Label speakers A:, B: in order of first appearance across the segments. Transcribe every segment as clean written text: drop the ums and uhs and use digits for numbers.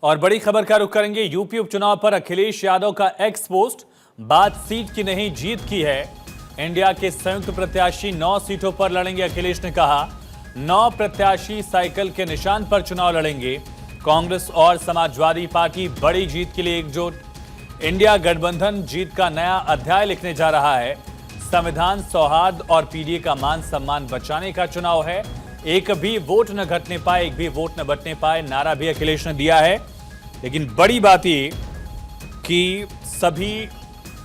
A: और बड़ी खबर का रुख करेंगे यूपी उपचुनाव पर अखिलेश यादव का एक्स पोस्ट। बात सीट की नहीं जीत की है। इंडिया के संयुक्त प्रत्याशी 9 सीटों पर लड़ेंगे। अखिलेश ने कहा 9 प्रत्याशी साइकिल के निशान पर चुनाव लड़ेंगे। कांग्रेस और समाजवादी पार्टी बड़ी जीत के लिए एकजुट। इंडिया गठबंधन जीत का नया अध्याय लिखने जा रहा है। संविधान, सौहार्द और पीडीए का मान सम्मान बचाने का चुनाव है। एक भी वोट न घटने पाए, एक भी वोट न बटने पाए, नारा भी अखिलेश ने दिया है। लेकिन बड़ी बात ये कि सभी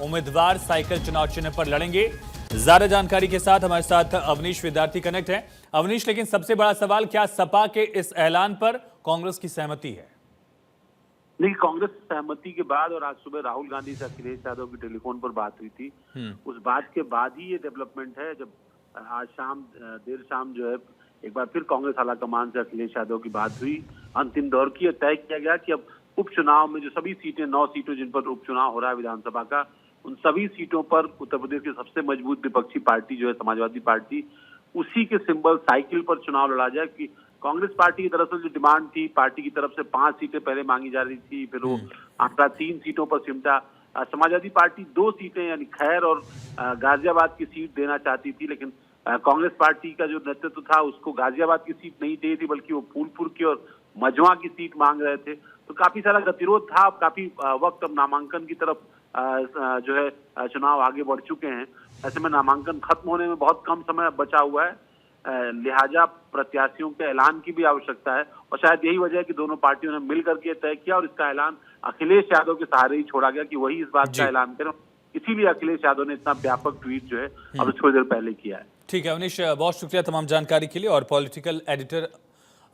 A: उम्मीदवार साइकिल चुनाव चिन्ह पर लड़ेंगे। ज्यादा जानकारी के साथ हमारे साथ अवनीश विद्यार्थी कनेक्ट है। अवनीश, लेकिन सबसे बड़ा सवाल, क्या सपा के इस ऐलान पर कांग्रेस की सहमति है?
B: नहीं, कांग्रेस सहमति के बाद और आज सुबह राहुल गांधी से अखिलेश यादव की टेलीफोन पर बात हुई थी। उस बात के बाद ही ये डेवलपमेंट है, जब आज देर शाम जो है एक बार फिर कांग्रेस आलाकमान से अखिलेश यादव की बात हुई। अंतिम दौर की तय किया गया कि अब उपचुनाव में जो सभी सीटें 9 सीटों जिन पर उपचुनाव हो रहा है विधानसभा का, उन सभी सीटों पर उत्तर प्रदेश की सबसे मजबूत विपक्षी पार्टी जो है समाजवादी पार्टी, उसी के सिंबल साइकिल पर चुनाव लड़ा जाए। कि कांग्रेस पार्टी की तरफ से जो डिमांड थी, पार्टी की तरफ से 5 सीटें पहले मांगी जा रही थी, फिर वो आंकड़ा 3 सीटों पर सिमटा। समाजवादी पार्टी 2 सीटें यानी खैर और गाजियाबाद की सीट देना चाहती थी, लेकिन कांग्रेस पार्टी का जो नेतृत्व था उसको गाजियाबाद की सीट नहीं चाहिए थी, बल्कि वो फूलपुर की और मझवा की सीट मांग रहे थे। तो काफी सारा गतिरोध था। काफी वक्त अब नामांकन की तरफ जो है चुनाव आगे बढ़ चुके हैं। ऐसे में नामांकन खत्म होने में बहुत कम समय बचा हुआ है, लिहाजा प्रत्याशियों के ऐलान की भी आवश्यकता है। और शायद यही वजह है कि दोनों पार्टियों ने मिल करके तय किया और इसका ऐलान अखिलेश यादव के सहारे ही छोड़ा गया कि वही इस बात का ऐलान करें। इसीलिए अखिलेश यादव ने इतना व्यापक ट्वीट जो है अब थोड़ी देर पहले किया है।
A: ठीक है अवनीश, बहुत शुक्रिया तमाम जानकारी के लिए। और पॉलिटिकल एडिटर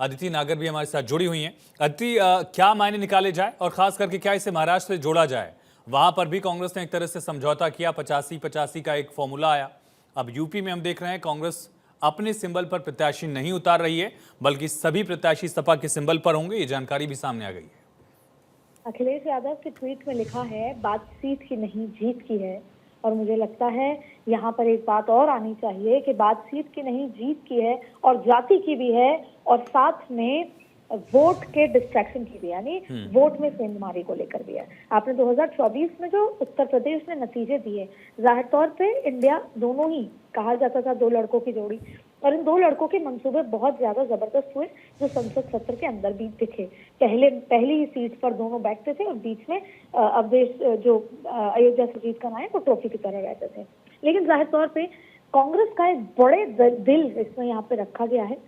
A: अदिति नागर भी हमारे साथ जुड़ी हुई हैं। अदिति, क्या मायने निकाले जाए और खास करके क्या इसे महाराष्ट्र से जोड़ा जाए? वहां पर भी कांग्रेस ने एक तरह से समझौता किया, 85-85 का एक फॉर्मूला आया। अब यूपी में हम देख रहे हैं कांग्रेस अपने सिंबल पर प्रत्याशी नहीं उतार रही है, बल्कि सभी प्रत्याशी सपा के सिंबल पर होंगे। ये जानकारी भी सामने आ गई है।
C: अखिलेश यादव के ट्वीट में लिखा है बात सीट की नहीं जीत की है। और मुझे लगता है यहाँ पर एक बात और आनी चाहिए कि बात सीट की नहीं जीत की है और जाति की भी है, और साथ में वोट के डिस्ट्रैक्शन की भी, यानी वोट में सेंधमारी को लेकर भी है। आपने 2024 में जो उत्तर प्रदेश में नतीजे दिए, जाहिर तौर पे इंडिया दोनों ही कहा जाता था 2 लड़कों की जोड़ी, और इन 2 लड़कों के मंसूबे बहुत ज्यादा जबरदस्त हुए जो संसद सत्र के अंदर भी दिखे। पहली ही सीट पर दोनों बैठते थे और बीच में अवधेश जो अयोध्या से जीत कर आए वो ट्रॉफी की तरह रहते थे। लेकिन जाहिर तौर पे कांग्रेस का एक बड़े दिल इसमें यहाँ पे रखा गया है,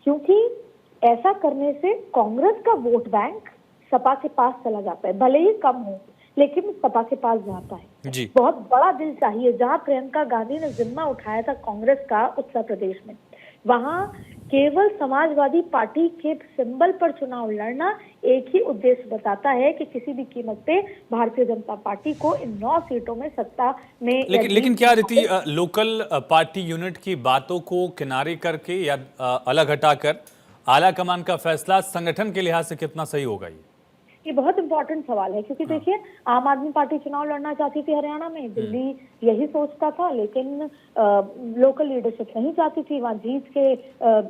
C: क्योंकि ऐसा करने से कांग्रेस का वोट बैंक सपा के पास चला जाता है, भले ही कम हो लेकिन सपा के पास जाता है
A: जी।
C: बहुत बड़ा दिल चाहिए। जहां प्रियंका गांधी ने जिम्मा उठाया था कांग्रेस का उत्तर प्रदेश में, वहां केवल समाजवादी पार्टी के सिंबल पर चुनाव लड़ना एक ही उद्देश्य बताता है कि किसी भी कीमत पे भारतीय जनता पार्टी को इन 9 सीटों में सत्ता में।
A: लेकिन क्या रहती लोकल पार्टी यूनिट की बातों को किनारे करके या अलग हटाकर आला कमान का फैसला संगठन के लिहाज से कितना सही होगा?
C: ये बहुत इंपॉर्टेंट सवाल है, क्योंकि देखिए आम आदमी पार्टी चुनाव लड़ना चाहती थी हरियाणा में, दिल्ली यही सोचता था, लेकिन लोकल लीडरशिप नहीं चाहती थी। वहाँ जीत के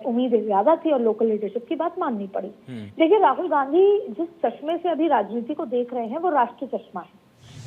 C: उम्मीदें ज्यादा थी और लोकल लीडरशिप की बात माननी पड़ी। देखिए राहुल गांधी जिस चश्मे से अभी राजनीति को देख रहे हैं वो राष्ट्रीय चश्मा है,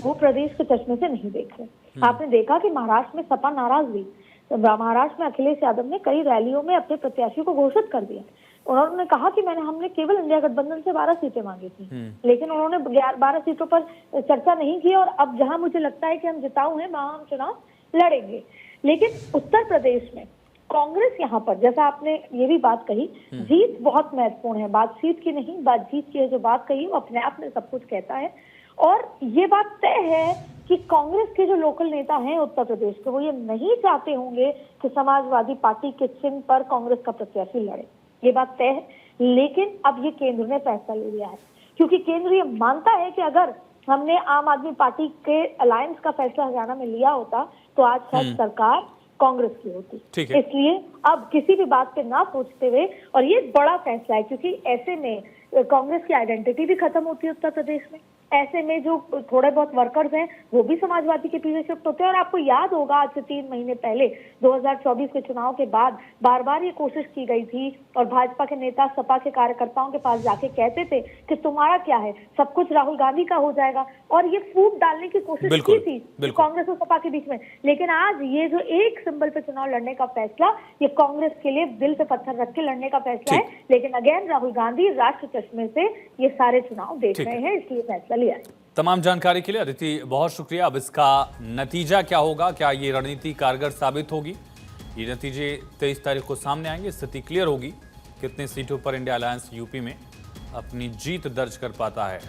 C: वो प्रदेश के चश्मे से नहीं देख रहे। आपने देखा कि महाराष्ट्र में सपा नाराज हुई, तो महाराष्ट्र में अखिलेश यादव ने कई रैलियों में अपने प्रत्याशी को घोषित कर दिया। उन्होंने कहा कि हमने केवल इंडिया गठबंधन से 12 सीटें मांगी थी, लेकिन उन्होंने 12 सीटों पर चर्चा नहीं की। और अब जहां मुझे लगता है कि हम जिताऊ हैं वहां हम चुनाव लड़ेंगे। लेकिन उत्तर प्रदेश में कांग्रेस यहाँ पर, जैसा आपने ये भी बात कही, जीत बहुत महत्वपूर्ण है। बात सीट की नहीं, बात जीत की है। जो बात कही वो अपने आप में सब कुछ कहता है। और ये बात तय है कि कांग्रेस के जो लोकल नेता हैं उत्तर प्रदेश के, वो ये नहीं चाहते होंगे कि समाजवादी पार्टी के चिन्ह पर कांग्रेस का प्रत्याशी लड़े। ये बात तय है। लेकिन अब ये केंद्र ने फैसला ले लिया है, क्योंकि केंद्र ये मानता है कि अगर हमने आम आदमी पार्टी के अलायंस का फैसला हरियाणा में लिया होता तो आज शायद सरकार कांग्रेस की होती। इसलिए अब किसी भी बात पे ना सोचते हुए, और ये बड़ा फैसला है क्योंकि ऐसे में कांग्रेस की आइडेंटिटी भी खत्म होती है उत्तर प्रदेश में। ऐसे में जो थोड़े बहुत वर्कर्स हैं वो भी समाजवादी के पीछे शिफ्ट होते हैं। और आपको याद होगा आज से 3 महीने पहले 2024 के चुनाव के बाद बार बार ये कोशिश की गई थी और भाजपा के नेता सपा के कार्यकर्ताओं के पास जाके कहते थे कि तुम्हारा क्या है, सब कुछ राहुल गांधी का हो जाएगा, और ये फूट डालने की कोशिश की थी कांग्रेस और सपा के बीच में। लेकिन आज ये जो एक सिंबल पे चुनाव लड़ने का फैसला, ये कांग्रेस के लिए दिल पे पत्थर रख के लड़ने का फैसला है। लेकिन अगेन राहुल गांधी राष्ट्र चश्मे से ये सारे चुनाव देख रहे हैं, इसलिए फैसला लिया है।
A: तमाम जानकारी के लिए अदिति बहुत शुक्रिया। अब इसका नतीजा क्या होगा, क्या ये रणनीति कारगर साबित होगी, ये नतीजे 23 तारीख को सामने आएंगे, स्थिति क्लियर होगी कितनी सीटों पर इंडिया अलायंस यूपी में अपनी जीत दर्ज कर पाता है।